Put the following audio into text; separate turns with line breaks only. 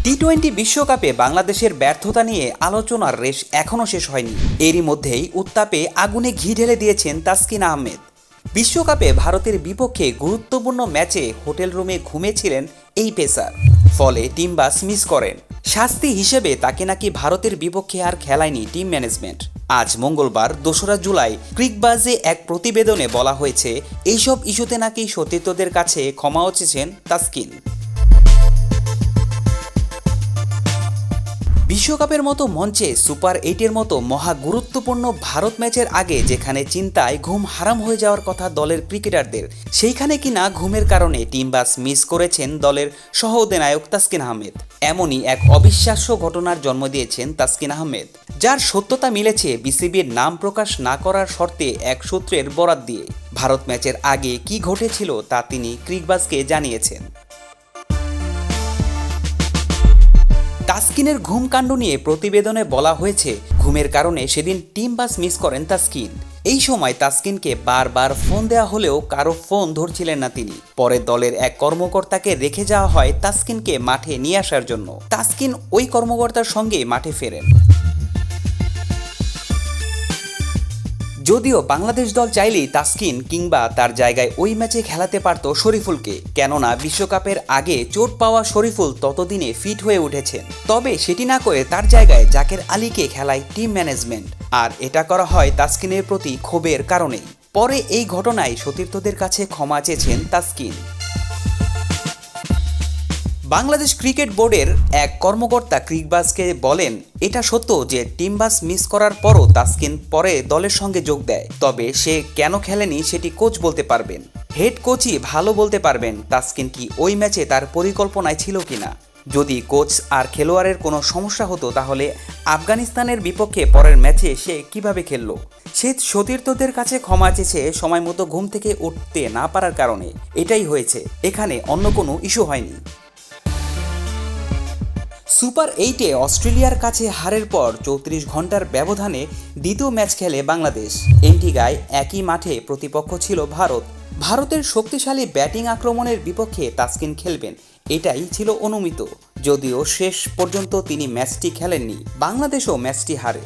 টি-20 বিশ্বকাপে বাংলাদেশের ব্যর্থতা নিয়ে আলোচনার রেশ এখনও শেষ হয়নি। এরই মধ্যেই উত্তাপে আগুনে ঘি ঢেলে দিয়েছেন তাসকিন আহমেদ। বিশ্বকাপে ভারতের বিপক্ষে গুরুত্বপূর্ণ ম্যাচে হোটেল রুমে ঘুমিয়েছিলেন এই পেসার, ফলে টিম বাস মিস করেন। শাস্তি হিসেবে তাকে নাকি ভারতের বিপক্ষে আর খেলায়নি টিম ম্যানেজমেন্ট। আজ মঙ্গলবার ২রা জুলাই ক্রিকবাজে এক প্রতিবেদনে বলা হয়েছে, এইসব ইস্যুতে নাকি সতীর্থদের কাছে ক্ষমাও চেয়েছেন তাসকিন। বিশ্বকাপের মতো মঞ্চে সুপার 8-এর মতো মহা গুরুত্বপূর্ণ ভারত ম্যাচের আগে যেখানে চিন্তায় ঘুম হারাম হয়ে যাওয়ার কথা দলের ক্রিকেটারদের, সেইখানে কিনা ঘুমের কারণে টিম বাস মিস করেছেন দলের সহ অধিনায়ক তাসকিন আহমেদ। এমনই এক অবিশ্বাস্য ঘটনার জন্ম দিয়েছেন তাসকিন আহমেদ, যার সত্যতা মিলেছে বিসিবির নাম প্রকাশ না করার শর্তে এক সূত্রের বরাত দিয়ে। ভারত ম্যাচের আগে কি ঘটেছিল তা তিনি ক্রিকবাজকে জানিয়েছেন। তাসকিনের ঘুম কাণ্ড নিয়ে প্রতিবেদনে বলা হয়েছে, ঘুমের কারণে সেদিন টিম বাস মিস করেন তাসকিন। এই সময় তাসকিনকে বারবার ফোন দেওয়া হলেও কারো ফোন ধরছিলেন না তিনি। পরে দলের এক কর্মকর্তাকে রেখে যাওয়া হয় তাসকিনকে মাঠে নিয়ে আসার জন্য। তাসকিন ওই কর্মকর্তার সঙ্গে মাঠে ফেরেন। যদিও বাংলাদেশ দল চাইলেই তাসকিন কিংবা তার জায়গায় ওই ম্যাচে খেলাতে পারত শরীফুলকে, কেননা বিশ্বকাপের আগে চোট পাওয়া শরীফুল ততদিনে ফিট হয়ে উঠেছেন। তবে সেটি না করে তার জায়গায় জাকের আলীকে খেলায় টিম ম্যানেজমেন্ট, আর এটা করা হয় তাসকিনের প্রতি ক্ষোভের কারণেই। পরে এই ঘটনায় সতীর্থদের কাছে ক্ষমা চেয়েছেন তাসকিন। বাংলাদেশ ক্রিকেট বোর্ডের এক কর্মকর্তা ক্রিকবাজকে বলেন, এটা সত্য যে টিম বাস মিস করার পরও তাসকিন পরে দলের সঙ্গে যোগ দেয়, তবে সে কেন খেলেনি সেটি কোচ বলতে পারবেন। হেড কোচই ভালো বলতে পারবেন তাসকিন কি ওই ম্যাচে তার পরিকল্পনায় ছিল কিনা। যদি কোচ আর খেলোয়াড়ের কোনো সমস্যা হতো তাহলে আফগানিস্তানের বিপক্ষে পরের ম্যাচে সে কিভাবে খেললো। সে সতীর্থদের কাছে ক্ষমা চেয়েছে সময় মতো ঘুম থেকে উঠতে না পারার কারণে। এটাই হয়েছে, এখানে অন্য কোনো ইস্যু হয়নি। সুপার 8-এ অস্ট্রেলিয়ার কাছে হারের পর ৩৪ ঘন্টার ব্যবধানে দ্বিতীয় ম্যাচ খেলে বাংলাদেশ। এন্টিগায় একই মাঠে প্রতিপক্ষ ছিল ভারত। ভারতের শক্তিশালী ব্যাটিং আক্রমণের বিপক্ষে তাসকিন খেলবেন, এটাই ছিল অনুমিত। যদিও শেষ পর্যন্ত তিনি ম্যাচটি খেলেননি, বাংলাদেশও ম্যাচটি হারে।